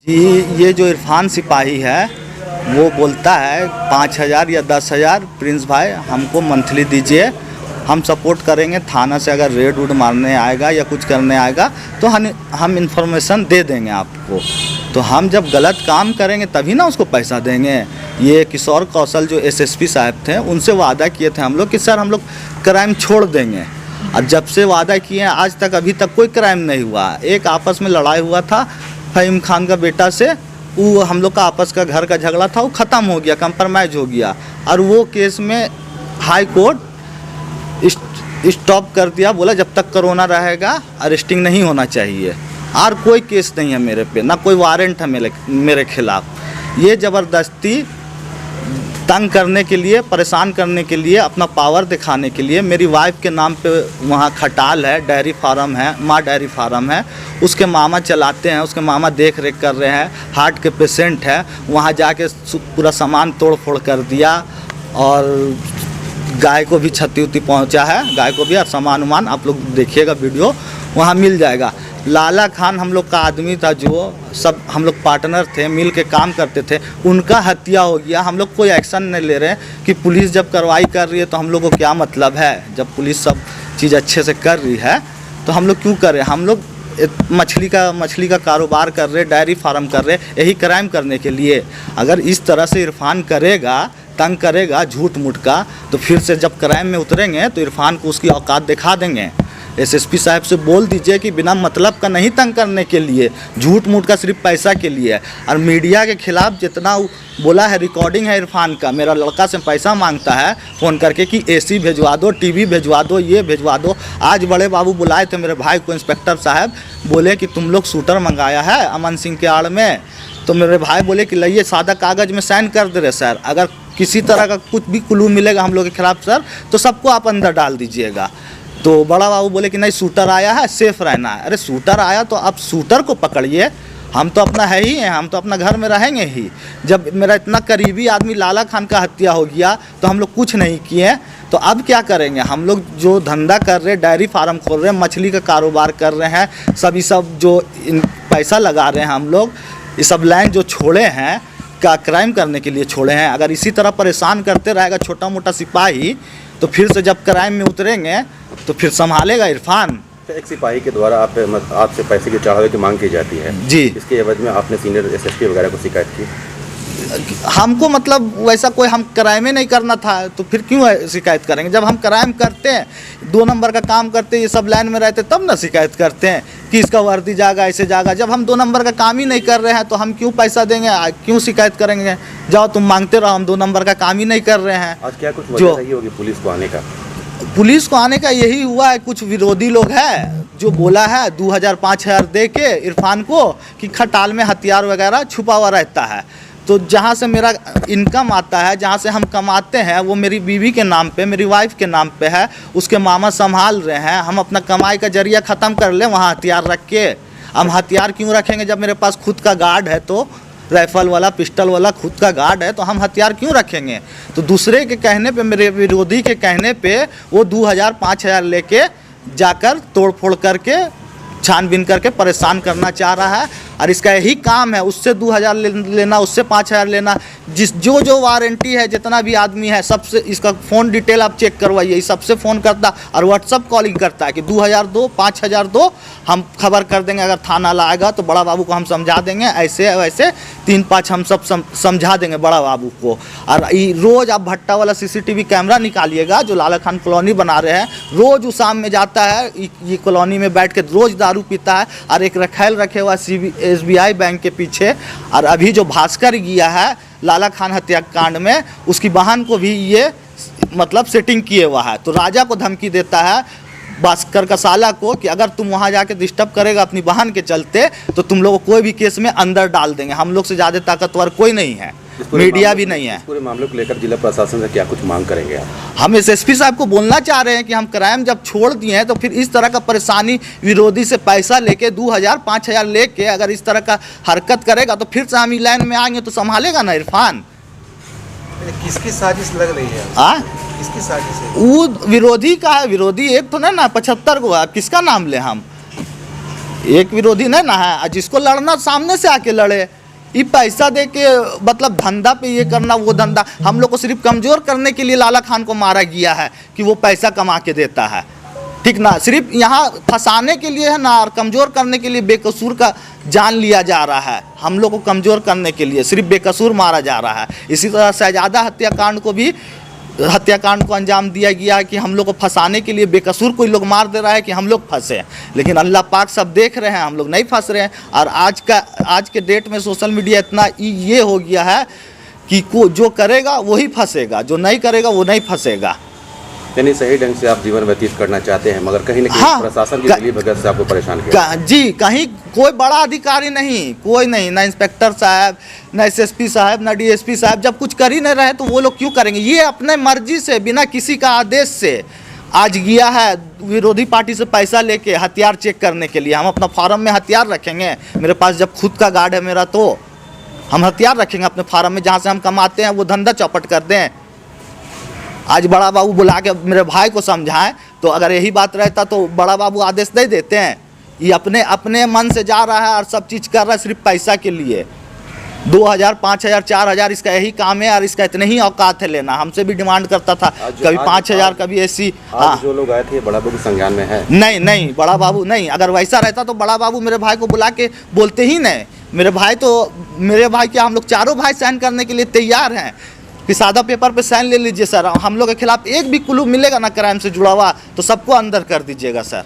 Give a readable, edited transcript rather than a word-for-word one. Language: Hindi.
ये जो इरफान सिपाही है वो बोलता है 5,000 या 10,000 प्रिंस भाई हमको मंथली दीजिए, हम सपोर्ट करेंगे। थाना से अगर रेड वूड मारने आएगा या कुछ करने आएगा तो हम इन्फॉर्मेशन दे देंगे आपको। तो हम जब गलत काम करेंगे तभी ना उसको पैसा देंगे। ये किशोर कौशल जो एसएसपी साहब थे उनसे वादा किए थे हम लोग कि सर हम लोग क्राइम छोड़ देंगे। और जब से वादा किए हैं आज तक अभी तक कोई क्राइम नहीं हुआ। एक आपस में लड़ाई हुआ था फ़हीम खान का बेटा से, वो हम लोग का आपस का घर का झगड़ा था, वो ख़त्म हो गया, कंप्रोमाइज़ हो गया। और वो केस में हाई कोर्ट स्टॉप कर दिया, बोला जब तक कोरोना रहेगा अरेस्टिंग नहीं होना चाहिए। और कोई केस नहीं है मेरे पे, ना कोई वारंट है मेरे खिलाफ़। ये ज़बरदस्ती तंग करने के लिए, परेशान करने के लिए, अपना पावर दिखाने के लिए मेरी वाइफ के नाम पे वहाँ खटाल है, डेयरी फार्म है, माँ डेयरी फार्म है, उसके मामा चलाते हैं, उसके मामा देख रेख कर रहे हैं, हार्ट के पेशेंट है। वहाँ जाके पूरा सामान तोड़ फोड़ कर दिया और गाय को भी क्षति उति पहुँचा है, गाय को भी। और सामान उमान आप लोग देखिएगा, वीडियो वहाँ मिल जाएगा। लाला खान हम लोग का आदमी था, जो सब हम लोग पार्टनर थे, मिल के काम करते थे, उनका हत्या हो गया। हम लोग कोई एक्शन नहीं ले रहे कि पुलिस जब कार्रवाई कर रही है तो हम लोग को क्या मतलब है। जब पुलिस सब चीज़ अच्छे से कर रही है तो हम लोग क्यों कर रहे हैं। हम लोग मछली का कारोबार कर रहे, डेयरी फार्म कर रहे, यही क्राइम करने के लिए। अगर इस तरह से इरफान करेगा, तंग करेगा झूठ मूठ का, तो फिर से जब क्राइम में उतरेंगे तो इरफान को उसकी औकात दिखा देंगे। एसएसपी साहब से बोल दीजिए कि बिना मतलब का नहीं तंग करने के लिए, झूठ मूठ का सिर्फ पैसा के लिए। और मीडिया के खिलाफ जितना बोला है, रिकॉर्डिंग है इरफान का, मेरा लड़का से पैसा मांगता है फ़ोन करके कि एसी भिजवा दो, टीवी भिजवा दो, ये भिजवा दो। आज बड़े बाबू बुलाए थे मेरे भाई को, इंस्पेक्टर साहब बोले कि तुम लोग शूटर मंगाया है अमन सिंह के आड़ में। तो मेरे भाई बोले कि लाइए सादा कागज़ में साइन कर दे रहे सर, अगर किसी तरह का कुछ भी क्लू मिलेगा हम लोग के खिलाफ सर तो सबको आप अंदर डाल दीजिएगा। तो बड़ा बाबू बोले कि नहीं शूटर आया है, सेफ रहना है। अरे शूटर आया तो आप शूटर को पकड़िए, हम तो अपना है ही हैं, हम तो अपना घर में रहेंगे ही। जब मेरा इतना करीबी आदमी लाला खान का हत्या हो गया तो हम लोग कुछ नहीं किए, तो अब क्या करेंगे। हम लोग जो धंधा कर रहे, डेयरी फार्म खोल रहे हैं, मछली का कारोबार कर रहे हैं, सभी सब जो पैसा लगा रहे हैं हम लोग, ये सब लाइन जो छोड़े हैं का क्राइम करने के लिए छोड़े हैं। अगर इसी तरह परेशान करते रहेगा छोटा मोटा सिपाही तो फिर से जब क्राइम में उतरेंगे तो फिर संभालेगा इरफान। एक सिपाही के द्वारा आपसे पैसे की चढ़ावे की मांग की जाती है जी, इसके एवज में आपने सीनियर एसएसपी वगैरह को शिकायत की। हमको मतलब वैसा कोई हम क्राइम ही नहीं करना था तो फिर क्यों शिकायत करेंगे। जब हम क्राइम करते हैं, 2 नंबर का काम करते, ये सब लाइन में रहते तब ना शिकायत करते हैं कि इसका वर्दी जाएगा, ऐसे जाएगा। जब हम 2 नंबर का काम ही नहीं कर रहे हैं तो हम क्यों पैसा देंगे, क्यों शिकायत करेंगे। जाओ तुम मांगते रहो, हम 2 नंबर का काम ही नहीं कर रहे हैं। आज क्या कुछ वजह रही होगी पुलिस को आने का? पुलिस को आने का यही हुआ है, कुछ विरोधी लोग हैं जो बोला है 2,000-5,000 दे के इरफान को कि खटाल में हथियार वगैरह छुपा हुआ रहता है। तो जहाँ से मेरा इनकम आता है, जहाँ से हम कमाते हैं, वो मेरी बीवी के नाम पे, मेरी वाइफ के नाम पे है, उसके मामा संभाल रहे हैं। हम अपना कमाई का जरिया ख़त्म कर लें वहाँ हथियार रख के। हम हथियार क्यों रखेंगे जब मेरे पास खुद का गार्ड है, तो राइफल वाला, पिस्टल वाला खुद का गार्ड है, तो हम हथियार क्यों रखेंगे। तो दूसरे के कहने पे, मेरे विरोधी के कहने पे वो 2,000-5,000 लेके जाकर तोड़ फोड़ करके, छानबीन करके परेशान करना चाह रहा है। और इसका यही काम है, उससे 2,000 लेना, उससे 5,000 लेना। जो वारंटी है, जितना भी आदमी है, सबसे इसका फ़ोन डिटेल आप चेक करवाइए। सबसे फ़ोन करता और व्हाट्सअप कॉलिंग करता है कि 2,000 दो, 5,000 दो, हम खबर कर देंगे। अगर थाना लाएगा तो बड़ा बाबू को हम समझा देंगे, ऐसे वैसे 3-5 हम सब समझा देंगे बड़ा बाबू को। और रोज़ आप भट्टा वाला CCTV कैमरा निकालिएगा जो लाला खान कॉलोनी बना रहे हैं। रोज़ वो शाम में जाता है, ये कॉलोनी में बैठ के रोज़ दारू पीता है। और एक रखेल रखे हुआ SBI बैंक के पीछे। और अभी जो भास्कर गया है लाला खान हत्याकांड में, उसकी बहन को भी ये मतलब सेटिंग किए हुआ है। तो राजा को धमकी देता है, भास्कर का साला को, कि अगर तुम वहाँ जाके डिस्टर्ब करेगा अपनी बहन के चलते तो तुम लोग को कोई भी केस में अंदर डाल देंगे। हम लोग से ज़्यादा ताकतवर कोई नहीं है, मीडिया भी नहीं है। पूरे मामले को लेकर जिला प्रशासन से क्या कुछ मांग करेंगे आप? हम एसएसपी साहब को बोलना चाह रहे हैं कि हम क्राइम जब छोड़ दिए हैं तो फिर इस तरह का परेशानी, विरोधी से पैसा लेके 2,000-5,000 लेके अगर इस तरह का हरकत करेगा तो फिर से हम ही लाइन में आएंगे तो संभालेगा ना इरफान। किसकी साजिश लग रही है? किसकी साजिश है? वो विरोधी का है, विरोधी एक तो ना 75 को है, किसका नाम ले हम। एक विरोधी नहीं ना है, और जिसको लड़ना सामने से आके लड़े। ये पैसा दे के मतलब धंधा पे ये करना वो धंधा, हम लोग को सिर्फ कमज़ोर करने के लिए लाला खान को मारा गया है कि वो पैसा कमा के देता है, ठीक ना। सिर्फ यहाँ फंसाने के लिए है ना, और कमज़ोर करने के लिए बेकसूर का जान लिया जा रहा है। हम लोग को कमज़ोर करने के लिए सिर्फ बेकसूर मारा जा रहा है। इसी तरह शहजादा हत्याकांड को अंजाम दिया गया कि हम लोग को फंसाने के लिए बेकसूर कोई लोग मार दे रहा है कि हम लोग फंसे। लेकिन अल्लाह पाक सब देख रहे हैं, हम लोग नहीं फंस रहे हैं। और आज के डेट में सोशल मीडिया इतना ये हो गया है कि जो करेगा वही फंसेगा, जो नहीं करेगा वो नहीं फंसेगा। यानी सही ढंग से आप जीवन व्यतीत करना चाहते हैं, मगर कहीं ना कहीं हाँ, प्रशासन की मिली भगत से आपको परेशान किया। जी, कहीं कोई बड़ा अधिकारी नहीं, कोई नहीं, ना इंस्पेक्टर साहब, ना एसएसपी साहब, ना डीएसपी साहब। जब कुछ कर ही नहीं रहे तो वो लोग क्यों करेंगे? ये अपने मर्जी से बिना किसी का आदेश से आज गया है विरोधी पार्टी से पैसा लेके हथियार चेक करने के लिए। हम अपना फार्म में हथियार रखेंगे, मेरे पास जब खुद का गार्ड है मेरा, तो हम हथियार रखेंगे अपने फार्म में, जहाँ से हम कमाते हैं वो धंधा चौपट कर दें। आज बड़ा बाबू बुला के मेरे भाई को समझाएं, तो अगर यही बात रहता तो बड़ा बाबू आदेश नहीं देते हैं। ये अपने मन से जा रहा है और सब चीज़ कर रहा है सिर्फ पैसा के लिए। 2000, 5000, 4000 इसका यही काम है, और इसका इतने ही औकात है लेना। हमसे भी डिमांड करता था, कभी 5000, कभी ऐसी। हाँ, जो लोग आए थे बड़ा बाबू संज्ञान में है? नहीं, बड़ा बाबू नहीं। अगर वैसा रहता तो बड़ा बाबू मेरे भाई को बुला के बोलते ही नहीं। मेरे भाई क्या, हम लोग चारों भाई साइन करने के लिए तैयार हैं कि सादा पेपर पे साइन ले लीजिए सर। हम लोग के खिलाफ एक भी क्लू मिलेगा ना क्राइम से जुड़ा हुआ, तो सबको अंदर कर दीजिएगा सर।